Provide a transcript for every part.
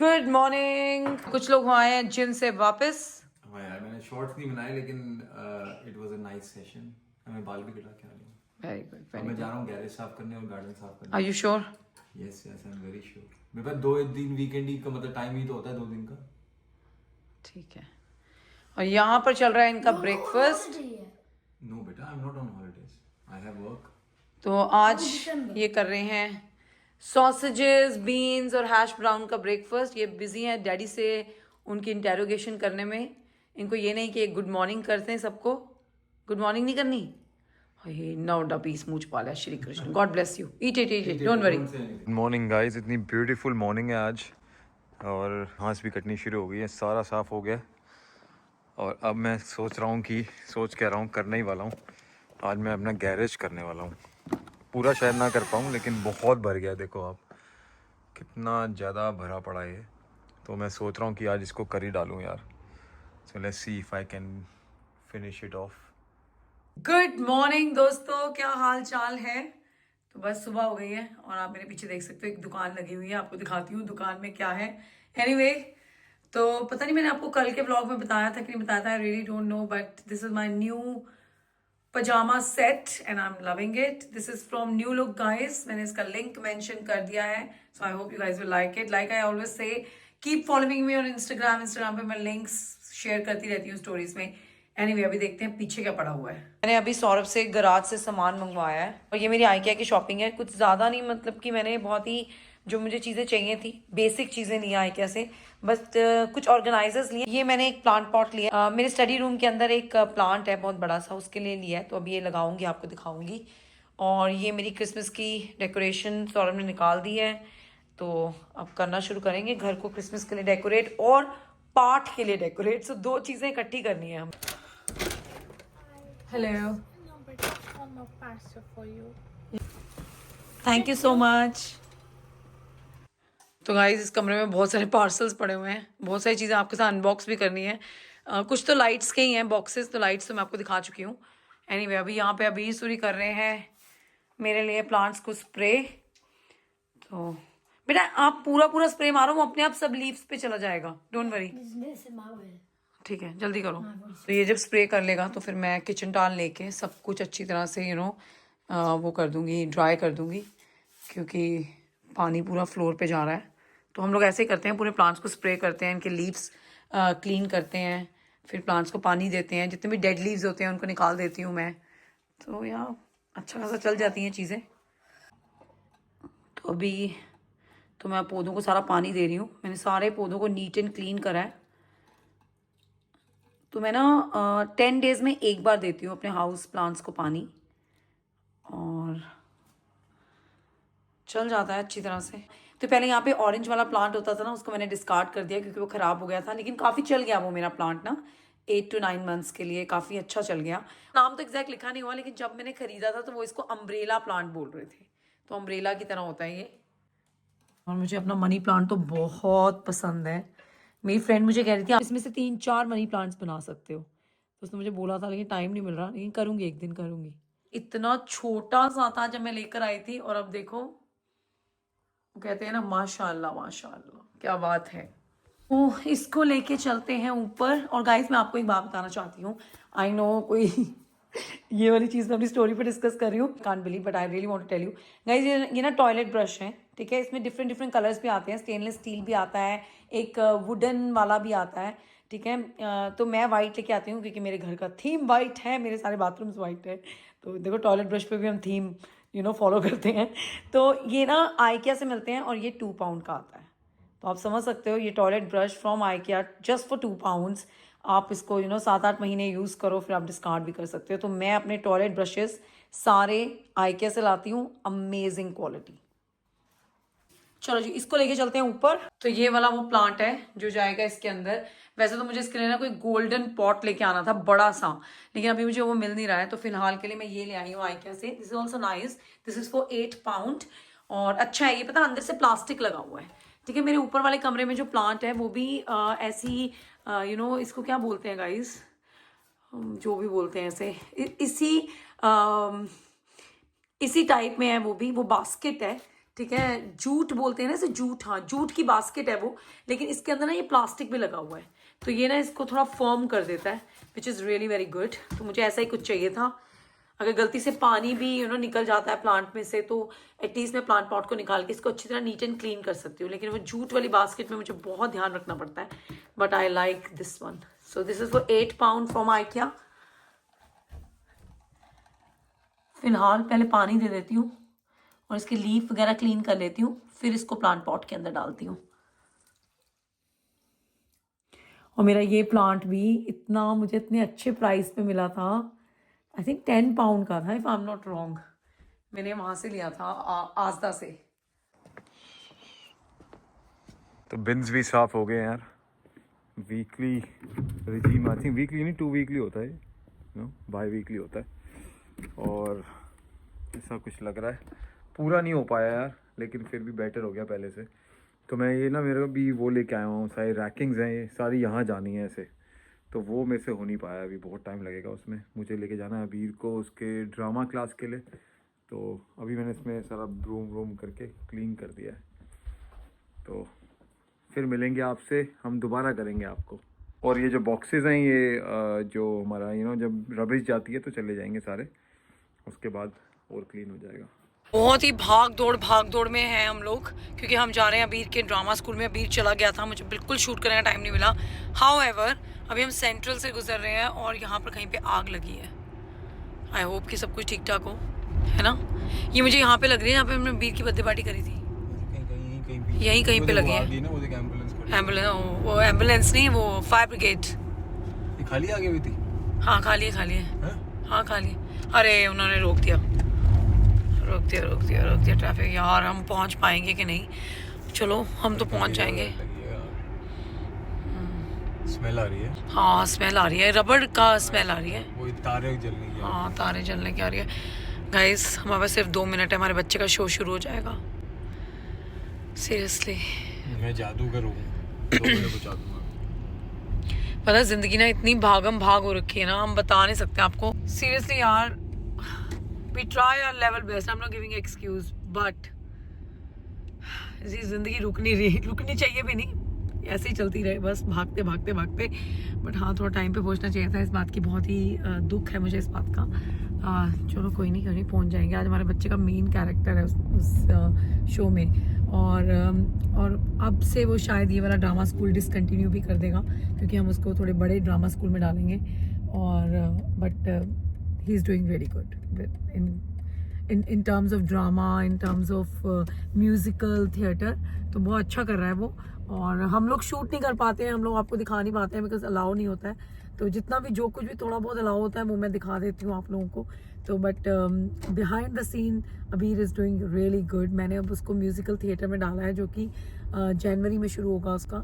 Good morning. कुछ लोग वहाँ आए हैं जिम से वापस। हाँ यार, मैंने शॉर्ट्स नहीं बनाए लेकिन it was a nice session. मैं बाल भी कटा के आ रही हूँ। वेरी गुड अब वेरी मैं जा गुड। रहा हूँ गैरेज साफ करने और गार्डन साफ आर करने। You sure? Yes yes, I am very sure. मेरे पास 2 दिन वीकेंड ही का मतलब टाइम ही तो होता है 2 दिन का। ठीक है। और यहाँ पर चल रहा है इनका ब्रेकफास्ट। नो बेटा, I am not on holidays, I have work. तो आज ये कर रहे हैं सॉसेजेस, बीन्स और हैश ब्राउन का ब्रेकफास्ट। ये बिजी हैं डैडी से उनकी इंटेरोगेशन करने में। इनको ये नहीं कि गुड मॉर्निंग करते हैं सबको। गुड मॉर्निंग नहीं करनी। नौ डबीस मुंह छुपा लिया। Shri Krishna, God bless you. Eat it eat it, don't worry. Good morning guys, इतनी ब्यूटीफुल मॉर्निंग है आज और घास भी कटनी शुरू हो गई है, सारा साफ हो गया। और अब मैं सोच कह रहा हूँ करने ही वाला हूँ। आज मैं अपना गैरेज करने वाला हूँ। पूरा शायद ना कर पाऊँ लेकिन बहुत भर गया, देखो आप कितना ज़्यादा भरा पड़ा है। तो मैं सोच रहा हूँ कि आज इसको कर ही डालूँ यार। So let's see if I can finish it of. Good morning दोस्तों, क्या हाल चाल है? तो बस सुबह हो गई है और आप मेरे पीछे देख सकते हो एक दुकान लगी हुई है। आपको दिखाती हूँ दुकान में क्या है। एनीवे, तो पता नहीं मैंने आपको कल के व्लॉग में बताया था कि नहीं बताया था, I really don't know, but this is my new pyjama set and I am loving it. This is from New Look guys. मैंने इसका लिंक मेंशन कर दिया है, so I hope you guys will like it. Like I always say, keep following me on Instagram पे मैं links share करती रहती हूँ स्टोरीज में। एनीवे, अभी देखते हैं पीछे क्या पड़ा हुआ है। मैंने अभी सौरभ से गराज से सामान मंगवाया है और ये मेरी आइकिया की शॉपिंग है। कुछ ज्यादा नहीं, मतलब कि मैंने बहुत ही जो मुझे चीजें चाहिए थी, बेसिक चीजें ली आइकिया से। बस कुछ ऑर्गेनाइजर्स लिए। ये मैंने एक प्लांट पॉट लिया। मेरे स्टडी रूम के अंदर एक प्लांट है बहुत बड़ा सा, उसके लिए लिया है। तो अभी ये लगाऊंगी, आपको दिखाऊंगी। और ये मेरी क्रिसमस की डेकोरेशन सौरभ ने निकाल दी है। तो अब करना शुरू करेंगे घर को क्रिसमस के लिए डेकोरेट और पाठ के लिए डेकोरेट। सो दो चीजें इकट्ठी करनी है हम। Hello, No, but it's one more parcel for you. Thank you so much. तो गाइस, इस कमरे में बहुत सारे पार्सल्स पड़े हुए हैं, बहुत सारी चीज़ें आपके साथ अनबॉक्स भी करनी है। कुछ तो लाइट्स के ही हैं बॉक्सेस, तो लाइट्स तो मैं आपको दिखा चुकी हूँ। एनीवे, अभी यहाँ पे अभी सूरी कर रहे हैं मेरे लिए प्लांट्स को स्प्रे। तो बेटा आप पूरा पूरा स्प्रे मारो, वो अपने आप सब लीव्स पे चला जाएगा, डोंट वरी। ठीक है, जल्दी करो। तो ये जब स्प्रे कर लेगा तो फिर मैं किचन टाल लेके सब कुछ अच्छी तरह से वो कर दूंगी, ड्राई कर दूंगी, क्योंकि पानी पूरा फ्लोर पे जा रहा है। तो हम लोग ऐसे ही करते हैं, पूरे प्लांट्स को स्प्रे करते हैं, इनके लीव्स क्लीन करते हैं, फिर प्लांट्स को पानी देते हैं। जितने भी डेड लीव्स होते हैं उनको निकाल देती हूँ मैं। तो यहाँ अच्छा खासा चल जाती हैं चीज़ें। तो अभी तो मैं पौधों को सारा पानी दे रही हूँ। मैंने सारे पौधों को नीट एंड क्लीन करा है। तो मैं 10 डेज में एक बार देती हूँ अपने हाउस प्लांट्स को पानी, और चल जाता है अच्छी तरह से। तो पहले यहाँ पे ऑरेंज वाला प्लांट होता था ना, उसको मैंने डिस्कार्ड कर दिया क्योंकि वो ख़राब हो गया था, लेकिन काफ़ी चल गया वो मेरा प्लांट 8 to 9 मंथ्स के लिए काफ़ी अच्छा चल गया। नाम तो एग्जैक्ट लिखा नहीं हुआ, लेकिन जब मैंने खरीदा था तो वो इसको अम्ब्रेला प्लांट बोल रहे थे। तो अम्ब्रेला की तरह होता है ये। और मुझे अपना मनी प्लांट तो बहुत पसंद है। मेरी फ्रेंड मुझे कह रही थी आप इसमें से 3-4 मनी प्लांट्स बना सकते हो। तो उसने मुझे बोला था, लेकिन टाइम नहीं मिल रहा, लेकिन करूँगी, एक दिन करूँगी। इतना छोटा सा था जब मैं लेकर आई थी, और अब देखो, वो कहते हैं ना माशाल्लाह माशाल्लाह, क्या बात है। तो इसको लेके चलते हैं ऊपर। और गाइस, मैं आपको एक बात बताना चाहती हूँ। आई नो कोई ये वाली चीज़ मैं अपनी स्टोरी पे डिस्कस कर रही हूँ, can't believe, but I really want to tell you guys. ये ना टॉयलेट ब्रश है, ठीक है। इसमें डिफरेंट डिफरेंट कलर्स भी आते हैं, स्टेनलेस स्टील भी आता है, एक वुडन वाला भी आता है, ठीक है। तो मैं वाइट लेके आती हूँ क्योंकि मेरे घर का थीम वाइट है, मेरे सारे बाथरूम्स वाइट है। तो देखो, टॉयलेट ब्रश पे भी हम थीम फॉलो करते हैं। तो ये ना आइकिया से मिलते हैं और ये 2 पाउंड का आता है। तो आप समझ सकते हो, ये toilet brush from IKEA just for 2 pounds. आप इसको 7-8 महीने यूज़ करो, फिर आप डिस्कार्ड भी कर सकते हो। तो मैं अपने टॉयलेट ब्रशेस सारे आइकिया से लाती हूँ, अमेजिंग क्वालिटी। चलो जी, इसको लेके चलते हैं ऊपर। तो ये वाला वो प्लांट है जो जाएगा इसके अंदर। वैसे तो मुझे इसके लिए ना कोई गोल्डन पॉट लेके आना था बड़ा सा, लेकिन अभी मुझे वो मिल नहीं रहा है। तो फिलहाल के लिए मैं ये ले आई हूँ आइकिया से। This is also nice, this is for 8 pound. और अच्छा है ये, पता अंदर से प्लास्टिक लगा हुआ है, ठीक है। मेरे ऊपर वाले कमरे में जो प्लांट है वो भी ऐसी इसको क्या बोलते हैं गाइस, जो भी बोलते हैं ऐसे, इसी टाइप में है। वो भी वो बास्केट है, ठीक है, जूट बोलते हैं ना इसे, जूट, हाँ जूट की बास्केट है वो, लेकिन इसके अंदर ना ये प्लास्टिक भी लगा हुआ है, तो ये ना इसको थोड़ा फर्म कर देता है, which is really very good. तो मुझे ऐसा ही कुछ चाहिए था। अगर गलती से पानी भी निकल जाता है प्लांट में से, तो एटलीस्ट मैं प्लांट पॉट को निकाल के इसको अच्छी तरह नीट एंड क्लीन कर सकती हूँ। लेकिन वो जूट वाली बास्केट में मुझे बहुत ध्यान रखना पड़ता है, but I like this one. So this is for 8 pound from IKEA। फिलहाल पहले पानी दे देती हूँ और इसके लीफ वगैरह क्लीन कर लेती हूँ, फिर इसको प्लांट पॉट के अंदर डालती हूँ। और मेरा ये प्लांट भी मुझे इतने अच्छे प्राइस पे मिला था, आई थिंक 10 पाउंड का था, if I am not wrong. मैंने वहाँ से लिया था आजदा से। तो बिन्स भी साफ हो गए यार। Weekly regime, I think weekly नहीं 2 वीकली होता है, नो बाई वीकली होता है। और ऐसा कुछ लग रहा है, पूरा नहीं हो पाया यार, लेकिन फिर भी बेटर हो गया पहले से। तो मैं ये ना, मेरे भी वो लेके आया हूँ, सारी रैकिंग्स हैं ये सारी यहाँ जानी है ऐसे, तो वो मेरे से हो नहीं पाया, अभी बहुत टाइम लगेगा उसमें। मुझे लेके जाना है अबीर को उसके ड्रामा क्लास के लिए, तो अभी मैंने इसमें सारा ब्रूम करके क्लीन कर दिया है। तो फिर मिलेंगे आपसे, हम दोबारा करेंगे आपको। और ये जो बॉक्सेस हैं ये जो हमारा जब रबिश जाती है तो चले जाएंगे सारे, उसके बाद और क्लीन हो जाएगा। बहुत ही भाग दौड़ में हैं हम लोग, क्योंकि हम जा रहे हैं अबीर के ड्रामा स्कूल में। अबीर चला गया था, मुझे बिल्कुल शूट करने का टाइम नहीं मिला। हाउएवर अभी हम सेंट्रल से गुजर रहे हैं और यहाँ पर कहीं पे आग लगी है। आई होप कि सब कुछ ठीक ठाक हो, है ना। ये मुझे यहाँ पे लग रही है, यहाँ पे हमने अबीर की बर्थडे पार्टी करी थी, यहीं कहीं पे लगी है। एम्बुलेंस, वो एम्बुलेंस नहीं, वो फायर ब्रिगेड। खाली आगे हुई थी? हाँ खाली है। हाँ खाली। अरे उन्होंने रोक दिया ट्रैफिक। यार हम पहुंच पाएंगे कि नहीं? चलो हम तो पहुंच जाएंगे। स्मेल आ रही है। हाँ स्मेल आ रही है, रबड़ का स्मेल आ रही है। वो तारे जलने की। हाँ तारे जलने की आ रही है। गाइस हमारे पास सिर्फ 2 मिनट है, हमारे बच्चे का शो शुरू हो जाएगा। सीरियसली मैं जादूगर हूँ, 2 मिनट बचा दूंगा। पता है जिंदगी ना इतनी भागम भाग हो रखी है ना, हम बता नहीं सकते आपको। सीरियसली यार, we try our level best, I'm not giving excuse, but जिंदगी रुकनी चाहिए भी नहीं, ऐसे ही चलती रहे बस, भागते। बट हाँ थोड़ा टाइम पे पहुंचना चाहिए था, इस बात की बहुत ही दुख है मुझे इस बात का। चलो कोई नहीं पहुंच जाएंगे। आज हमारे बच्चे का मेन कैरेक्टर है उस शो में, और अब से वो शायद ये वाला ड्रामा स्कूल डिसकंटिन्यू भी कर देगा, क्योंकि हम उसको थोड़े बड़े ड्रामा स्कूल में डालेंगे। और but he is doing really good in terms of drama, in terms of musical theater, तो बहुत अच्छा कर रहा है वो। और हम लोग शूट नहीं कर पाते हैं, हम लोग आपको दिखा नहीं पाते हैं, बिकॉज अलाउ नहीं होता है। तो जितना भी जो कुछ भी थोड़ा बहुत अलाउ होता है वो मैं दिखा देती हूँ आप लोगों को। तो बट बिहाइंड द सीन अबीर इज़ डूइंग रियली गुड। मैंने अब उसको म्यूजिकल थिएटर में डाला है, जो कि जनवरी में शुरू होगा उसका।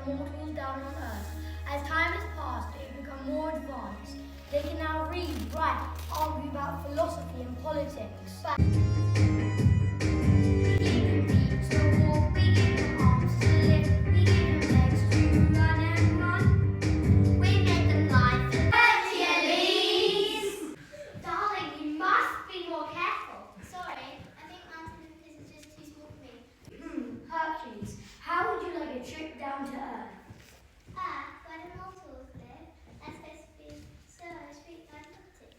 Mortals down on Earth. As time has passed, they have become more advanced. They can now read, write, argue about philosophy and politics. We give them feet to walk, we give them arms to lift, we give them legs to run and run. We make them life and Hercules. Darling, you must be more careful. Sorry, I think Mountain Olympus is just too small for me. Hercules, how would you like a trip down to Earth? Where do mortals live? That's supposed to be so sweet and naughty.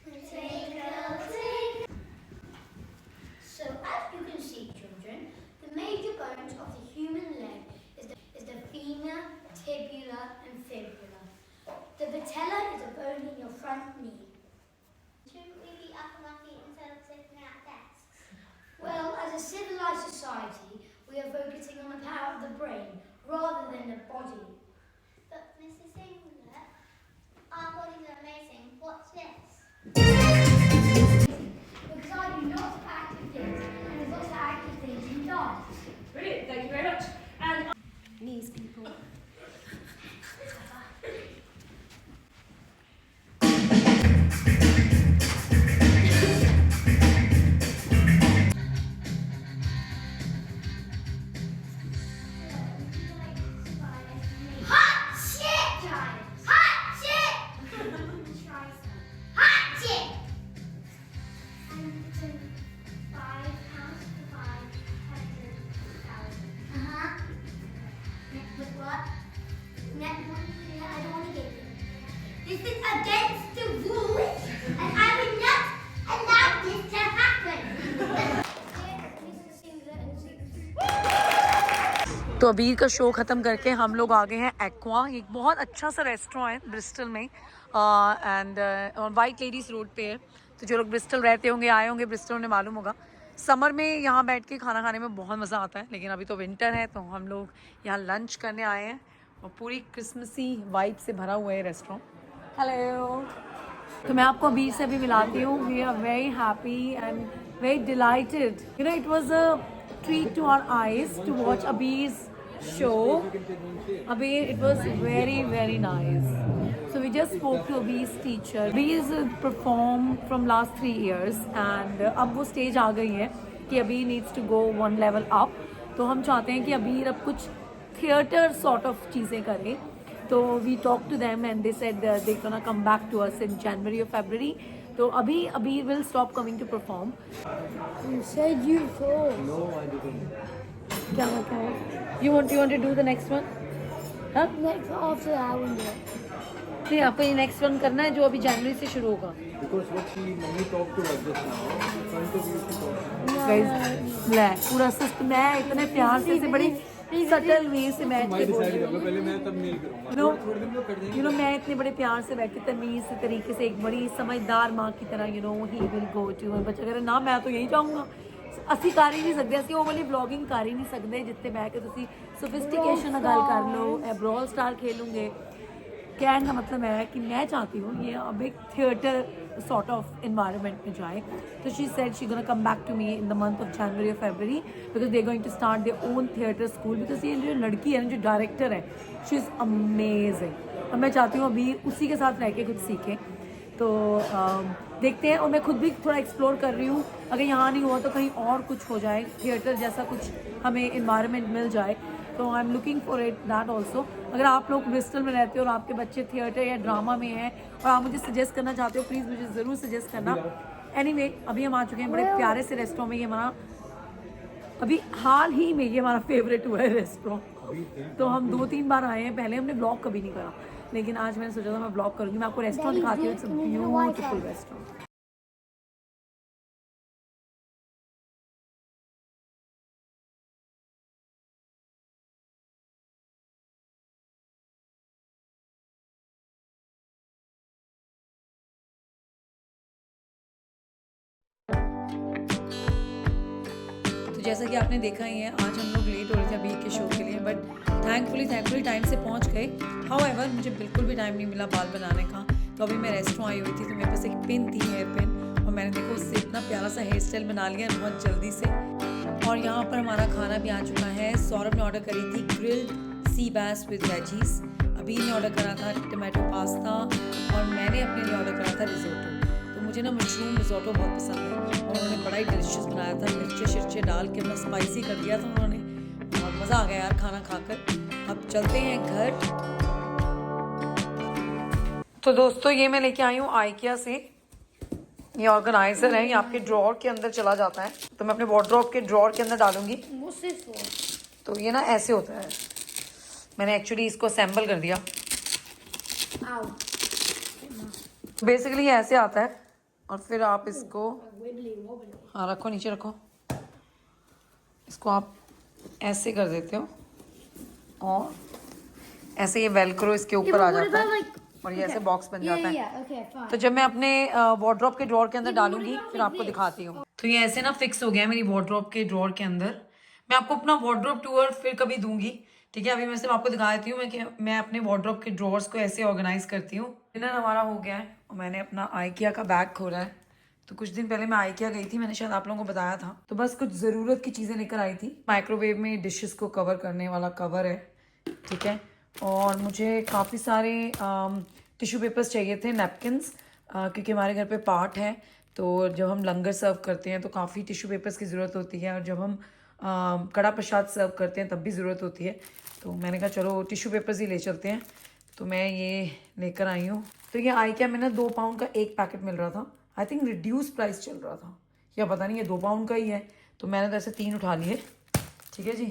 Twinkle, twinkle. So, as you can see, children, the major bones of the human leg is the femur, tibula, and fibula. The patella is a bone in your front knee. Shouldn't we be up on our feet instead of sitting at desks? Well, as a civilized society, we are focusing on the power of the brain rather than the body. But Mrs. Singlet, our bodies are amazing. What's this? Because I do lots of active things, and there's lots of active things in dance. Brilliant, thank you very much. And These people. against the rules, and I will not allow this to happen. तो अबीर का show ख़त्म करके हम लोग आ गए हैं aqua, एक बहुत अच्छा सा रेस्टोरेंट है ब्रिस्टल में एंड वाइट लेडीज़ रोड पे है। तो जो लोग ब्रिस्टल रहते होंगे, आए होंगे ब्रिस्टल, उन्हें मालूम होगा। समर में यहाँ बैठ के खाना खाने में बहुत मज़ा आता है, लेकिन अभी तो विंटर है तो हम लोग यहाँ लंच करने आए हैं और पूरी क्रिसमसी वाइब से भरा हुआ है रेस्टोरेंट। हेलो, तो मैं आपको अबीर से भी मिलाती हूँ। We are very happy and very delighted. You know, it was a treat to our eyes to watch Abir's show. Abir, it was very, very nice. So we just spoke to Abir's teacher. Abir's performed from last 3 years and अब वो stage आ गई है कि Abir needs to go one level up. तो हम चाहते हैं कि Abir अब कुछ theatre sort of चीज़ें करे। तो we talked to them and they said they're gonna come back to us in January or February. तो अभी Abir will stop coming to perform. You said you told. No, I didn't. क्या मतलब है? You want to do the next one? हाँ? Next after that one. नहीं, आपको ये next one करना है जो अभी जनवरी से शुरू होगा। Because what mommy talked to us just now, in front of you she talked. Guys, ले पूरा सिस्टम मैं इतने प्यार से बड़ी सटल वे से बैठ के बोल रही हूँ। पहले मैं तब मेल करूँगा। You know, मैं इतने बड़े प्यार से बैठ के तमीज़ से तरीके से एक बड़ी समझदार माँ की तरह he will go to बच्चा कह रहा ना मैं तो यही चाहूँगा। ਅਸੀਂ ਕਰ ਹੀ ਨਹੀਂ ਸਕਦੇ, ਅਸੀਂ ਉਹ ਵਾਲੀ ਵਲੌਗਿੰਗ ਕਰ ਹੀ ਨਹੀਂ ਸਕਦੇ ਜਿੱਥੇ ਬਹਿ ਕੇ ਤੁਸੀਂ सोफिस्टिकेशन ਨਾਲ ਗੱਲ ਕਰ ਲਓ, ब्रॉल स्टार खेलूँगे। कहने का मतलब है कि मैं चाहती हूँ ये अब एक थिएटर सॉर्ट ऑफ इन्वायरमेंट में जाए। तो she said she gonna come back to me in the month of January और February because they going to start their own theatre school. Because ये जो लड़की है ना, जो डायरेक्टर है, शी इज़ अमेजिंग और मैं चाहती हूँ अभी उसी के साथ रह के कुछ सीखें। तो देखते हैं, और मैं खुद भी थोड़ा एक्सप्लोर कर रही हूँ, अगर यहाँ नहीं हुआ तो कहीं और कुछ हो जाए, थिएटर जैसा कुछ हमें इन्वायरमेंट मिल जाए। तो I am looking for it that also. अगर आप लोग ब्रिस्टल में रहते हो और आपके बच्चे थिएटर या ड्रामा में हैं और आप मुझे सजेस्ट करना चाहते हो, प्लीज़ मुझे ज़रूर सजेस्ट करना। एनीवे, अभी हम आ चुके हैं बड़े प्यारे से रेस्टोरेंट में। ये हमारा अभी हाल ही में ये हमारा फेवरेट हुआ है रेस्टोरेंट। तो हम 2-3 बार आए हैं, पहले हमने ब्लॉग कभी नहीं करा, लेकिन आज मैंने सोचा था मैं ब्लॉग करूँगी। मैं आपको रेस्टोरेंट दिखाती हूँ, इट्स अ ब्यूटीफुल रेस्टोरेंट। तो जैसा कि आपने देखा ही है, आज हम लोग लेट हो रहे थे अभी के शो के लिए, बट थैंकफुली टाइम से पहुंच गए। हाउएवर मुझे बिल्कुल भी टाइम नहीं मिला बाल बनाने का। तो अभी मैं रेस्टोरेंट आई हुई थी, तो मेरे पास एक पिन थी, हेयर पिन, और मैंने देखो उससे इतना प्यारा सा हेयर स्टाइल बना लिया बहुत जल्दी से। और यहाँ पर हमारा खाना भी आ चुका है। सौरभ ने ऑर्डर करी थी grilled sea bass with veggies, Abhi ने ऑर्डर करा था टमाटो पास्ता, और मैंने अपने लिए ऑर्डर करा था रिजोटो। तो मुझे ना मशरूम रिजोटो बहुत पसंद है और उन्होंने बड़ा ही डिलीशियस बनाया था, मिर्चे शिर्चे डाल के अपना स्पाइसी कर दिया था उन्होंने। बहुत मज़ा आ गया यार खाना खाकर। अब चलते हैं घर। तो दोस्तों, ये मैं लेके आई हूँ आइकिया से। ये ऑर्गेनाइजर है, ये आपके ड्रॉर के अंदर चला जाता है, तो मैं अपने वार्डरोब के ड्रॉर के अंदर डालूंगी। तो ये ना ऐसे होता है, मैंने एक्चुअली इसको असेंबल कर दिया। बेसिकली ये ऐसे आता है और फिर आप इसको, हाँ रखो, नीचे रखो, इसको आप ऐसे कर देते हो और ऐसे ये वेलक्रो इसके ऊपर आ जाता है और ये ऐसे बॉक्स बन जाता है। तो जब मैं अपने वार्डरोब के ड्रॉर के अंदर डालूंगी फिर आपको दिखाती हूँ। तो ये ऐसे ना फिक्स हो गया है मेरी वार्डरोब के ड्रॉर के अंदर। मैं आपको अपना वार्डरोब टूर फिर कभी दूंगी, ठीक है। अभी मैं सिर्फ आपको दिखा देती हूँ मैं अपने वार्डरोब के ड्रॉर्स को ऐसे ऑर्गेनाइज करती हूँ। डिनर हमारा हो गया है और मैंने अपना आइकिया का बैग खोला है। तो कुछ दिन पहले मैं आइकिया गई थी, मैंने शायद आप लोगों को बताया था। तो बस कुछ ज़रूरत की चीज़ें लेकर आई थी। माइक्रोवेव में डिशेस को कवर करने वाला कवर है, ठीक है। और मुझे काफ़ी सारे टिश्यू पेपर्स चाहिए थे, नैपकिन्स, क्योंकि हमारे घर पे पाठ है। तो जब हम लंगर सर्व करते हैं तो काफ़ी टिश्यू पेपर्स की ज़रूरत होती है, और जब हम कड़ा प्रसाद सर्व करते हैं तब भी ज़रूरत होती है। तो मैंने कहा चलो टिश्यू पेपर्स ही ले चलते हैं। तो मैं ये लेकर आई हूँ। तो ये आइकिया में ना 2 पाउंड का एक पैकेट मिल रहा था। आई थिंक रिड्यूस प्राइस चल रहा था, या पता नहीं, ये 2 पाउंड का ही है। तो मैंने तो ऐसे 3 उठा लिए, ठीक है जी।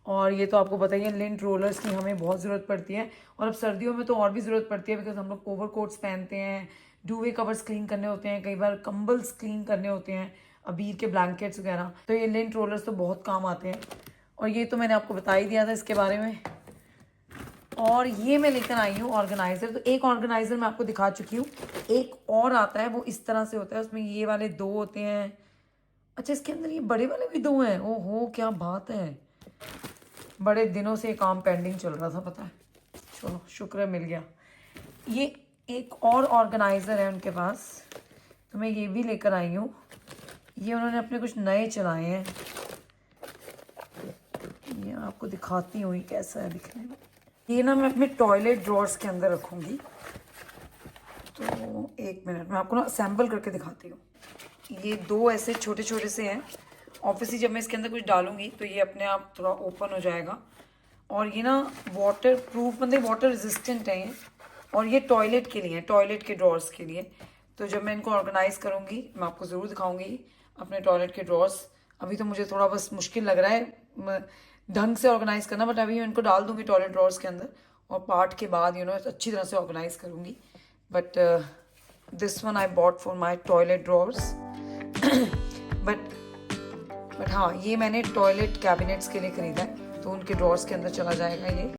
और ये तो आपको पता ही है, लिंट रोलर्स की हमें बहुत ज़रूरत पड़ती है, और अब सर्दियों में तो और भी ज़रूरत पड़ती है, बिकॉज हम लोग ओवरकोट्स पहनते हैं, डूवे कवर्स क्लीन करने होते हैं, कई बार कंबल्स क्लीन करने होते हैं, अबीर के ब्लैंकेट्स वगैरह, तो ये लिंट रोलर्स तो बहुत काम आते हैं। और ये तो मैंने आपको बता ही दिया था इसके बारे में। और ये मैं लेकर आई हूँ ऑर्गेनाइज़र। तो एक ऑर्गेनाइज़र मैं आपको दिखा चुकी हूँ, एक और आता है, वो इस तरह से होता है, उसमें ये वाले 2 होते हैं। अच्छा, इसके अंदर ये बड़े वाले भी 2 हैं। ओहो, क्या बात है, बड़े दिनों से ये काम पेंडिंग चल रहा था, पता है। चलो शुक्र है मिल गया। ये एक और ऑर्गेनाइज़र है उनके पास, तो मैं ये भी लेकर आई हूँ। ये उन्होंने अपने कुछ नए चलाए हैं, ये आपको दिखाती हूँ ये कैसा है दिखने में। ये ना मैं अपने टॉयलेट ड्रॉर्स के अंदर रखूँगी, तो 1 मिनट मैं आपको ना असेंबल करके दिखाती हूँ। ये 2 ऐसे छोटे छोटे से हैं। ऑब्वियसली जब मैं इसके अंदर कुछ डालूंगी तो ये अपने आप थोड़ा ओपन हो जाएगा। और ये ना वाटर प्रूफ, मतलब वाटर रेजिस्टेंट है ये, और ये टॉयलेट के लिए है, टॉयलेट के ड्रॉर्स के लिए। तो जब मैं इनको ऑर्गेनाइज़ करूँगी मैं आपको ज़रूर दिखाऊंगी अपने टॉयलेट के ड्रॉर्स। अभी तो मुझे थोड़ा बस मुश्किल लग रहा है ढंग से ऑर्गेनाइज़ करना, बट अभी मैं इनको डाल दूँगी टॉयलेट ड्रॉर्स के अंदर, और पार्ट के बाद अच्छी तरह से ऑर्गेनाइज़ करूँगी। But this one I bought for my toilet drawers. But हाँ, ये मैंने टॉयलेट कैबिनेट्स के लिए ख़रीदा है, तो उनके ड्रॉर्स के अंदर चला जाएगा ये।